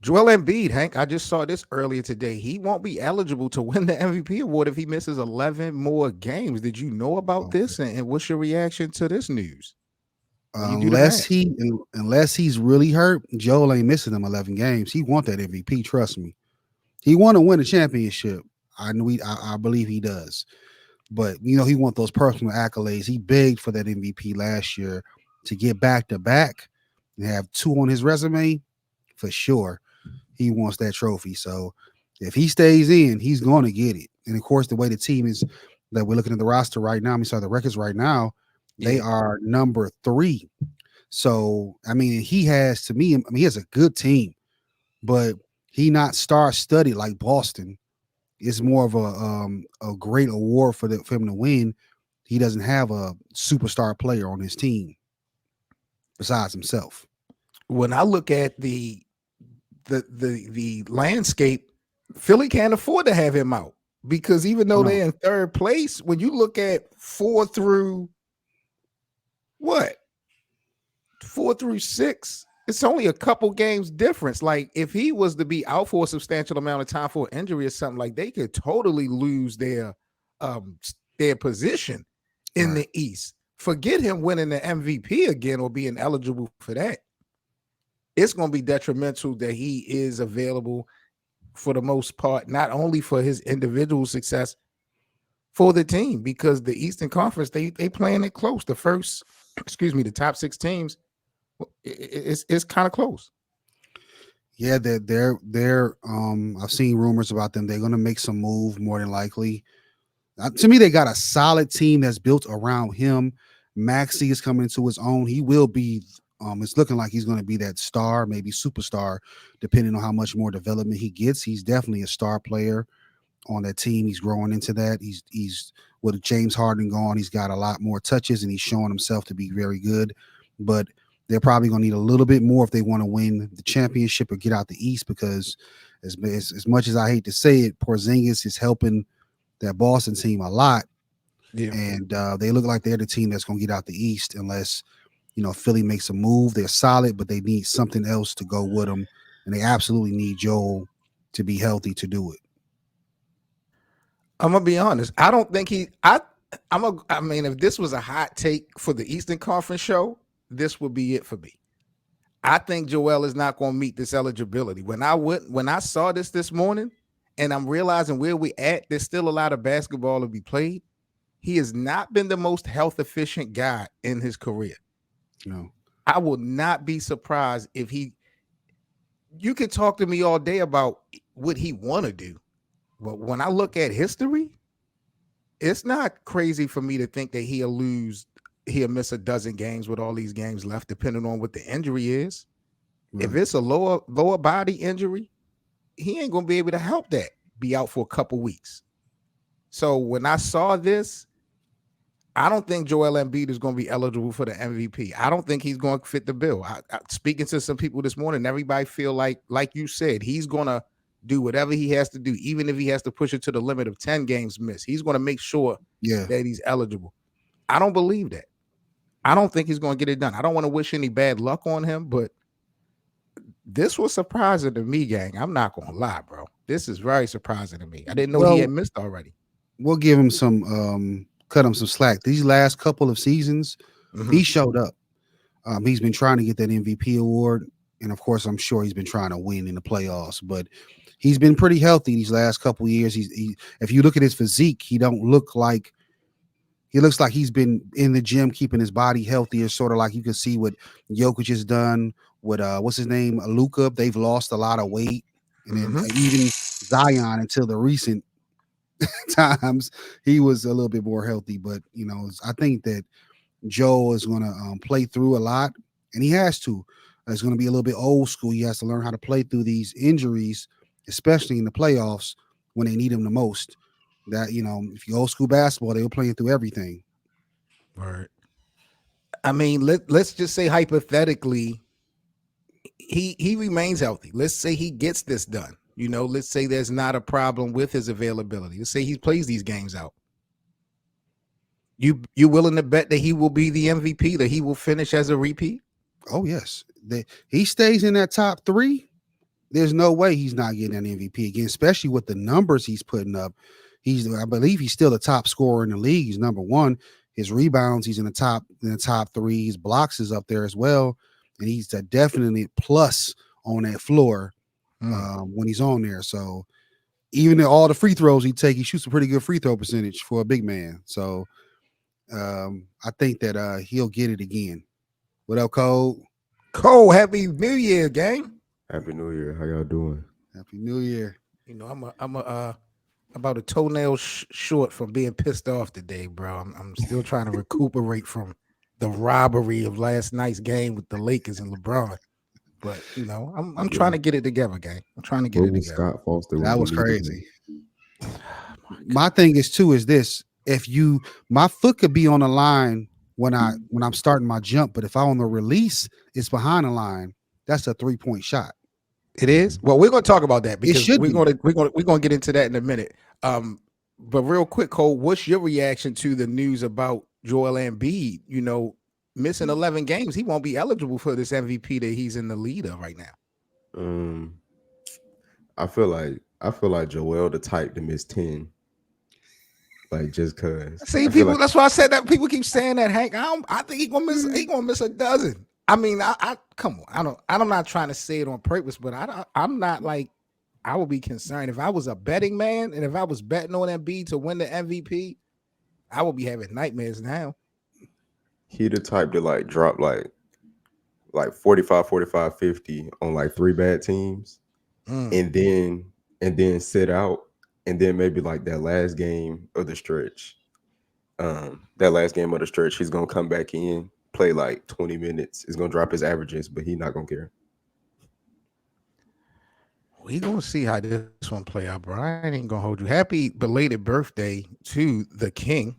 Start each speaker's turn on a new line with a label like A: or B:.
A: Joel Embiid, Hank, I just saw this earlier today. He won't be eligible to win the MVP award if he misses 11 more games. Did you know about
B: Okay.
A: this? And what's your reaction to this news when you do the
B: Unless
A: math?
B: unless he's really hurt, Joel ain't missing them 11 games. He want that MVP. Trust me, he want to win a championship. I believe he does. But he want those personal accolades. He begged for that MVP last year to get back to back and have two on his resume for sure. He wants that trophy. So if he stays in, he's going to get it. And of course, the way the team is that we're looking at the roster right now, I mean, sorry, the records right now, they
A: Yeah.
B: are number 3. So I mean, he has to me. I mean, he has a good team, but he not star studded like Boston. It's more of a great award for him to win. He doesn't have a superstar player on his team besides himself.
A: When I look at the landscape, Philly can't afford to have him out because even though
B: No,
A: they're in third place, when you look at what four through six, it's only a couple games difference. Like if he was to be out for a substantial amount of time for an injury or something, like they could totally lose um their position in
B: right.
A: the East. Forget him winning the MVP again or being eligible for that. It's going to be detrimental that he is available for the most part, not only for his individual success, for the team because the Eastern Conference they playing it close. The first, excuse me, the top 6 teams, it's kind of close.
B: Yeah, I've seen rumors about them. They're gonna make some move more than likely. To me, they got a solid team that's built around him. Maxi is coming into his own. He will be. It's looking like he's going to be that star, maybe superstar, depending on how much more development he gets. He's definitely a star player on that team. He's growing into that. He's with James Harden gone. He's got a lot more touches, and he's showing himself to be very good. But they're probably going to need a little bit more if they want to win the championship or get out the East. Because as much as I hate to say it, Porzingis is helping that Boston team a lot,
A: Yeah.
B: and they look like they're the team that's going to get out the East unless Philly makes a move. They're solid, but they need something else to go with them, and they absolutely need Joel to be healthy to do it.
A: I'm gonna be honest. I don't think he. I mean, if this was a hot take for the Eastern Conference show, this would be it for me. I think Joel is not going to meet this eligibility. When I saw this morning, and I'm realizing where we at, there's still a lot of basketball to be played. He has not been the most health efficient guy in his career.
B: You know,
A: I will not be surprised if he. You could talk to me all day about what he want to do, but when I look at history, it's not crazy for me to think that he'll miss a dozen games with all these games left, depending on what the injury is. If
B: right.
A: it's a lower body injury, he ain't gonna be able to help that be out for a couple weeks. So when I saw this, I don't think Joel Embiid is going to be eligible for the MVP. I don't think he's going to fit the bill. Speaking to some people this morning, everybody feel like you said, he's going to do whatever he has to do, even if he has to push it to the limit of 10 games missed. He's going to make sure
B: Yeah.
A: that he's eligible. I don't believe that. I don't think he's going to get it done. I don't want to wish any bad luck on him, but this was surprising to me, gang. I'm not going to lie, bro. This is very surprising to me. I didn't know he had
B: Well,
A: missed already.
B: we'll give him some cut him some slack. These last couple of seasons,
A: Mm-hmm.
B: he showed up. He's been trying to get that MVP award, and of course, I'm sure he's been trying to win in the playoffs. But he's been pretty healthy these last couple of years. If you look at his physique, he looks like he's been in the gym keeping his body healthier, sort of like you can see what Jokic has done with what's his name, Luca. They've lost a lot of weight, and then
A: Mm-hmm.
B: even Zion until the recent times he was a little bit more healthy. But I think that Joe is going to play through a lot, and he has to. It's going to be a little bit old school. He has to learn how to play through these injuries, especially in the playoffs when they need him the most. That if you old school basketball, they were playing through everything.
A: Right. I mean, let's just say hypothetically, he remains healthy. Let's say he gets this done. Let's say there's not a problem with his availability. Let's say he plays these games out. You willing to bet that he will be the MVP, that he will finish as a repeat?
B: Oh yes, he stays in that top 3. There's no way he's not getting an MVP again, especially with the numbers he's putting up. I believe he's still the top scorer in the league. He's number one. His rebounds, he's in the top three. His blocks is up there as well, and he's a definitely plus on that floor when he's on there. So even all the free throws he take, he shoots a pretty good free throw percentage for a big man. So I think that he'll get it again. What up, Cole?
A: Cole, happy New Year, gang.
C: Happy New Year. How y'all doing?
B: Happy New Year.
A: You know, I'm about a toenail short from being pissed off today, bro. I'm still trying to recuperate from the robbery of last night's game with the Lakers and LeBron. But you know, I'm trying to get it together, gang. I'm trying to get
C: What
A: it
C: was
A: together.
C: Scott Foster?
B: That was crazy. My thing is too is this: if my foot could be on the line when I'm starting my jump, but if I on the release, it's behind the line. That's a 3-point shot.
A: It is. Well, we're going to talk about that because
B: should
A: we're
B: be.
A: going to get into that in a minute. But real quick, Cole, what's your reaction to the news about Joel Embiid? You know, missing 11 games, he won't be eligible for this MVP that he's in the lead of right now.
C: I feel like Joel the type to miss 10. Like just cause.
A: See, people. That's why I said that. People keep saying that, Hank. I think he's gonna miss. He gonna miss a dozen. I mean, I come on. I'm not trying to say it on purpose, but I'm not like I would be concerned if I was a betting man and if I was betting on Embiid to win the MVP, I would be having nightmares now.
C: He the type to like drop like 45, 50 on like 3 bad teams, and then sit out, and then maybe like that last game of the stretch. He's gonna come back in, play like 20 minutes. He's gonna drop his averages, but he's not gonna care.
A: We gonna see how this one play out, bro. I ain't gonna hold you. Happy belated birthday to the king.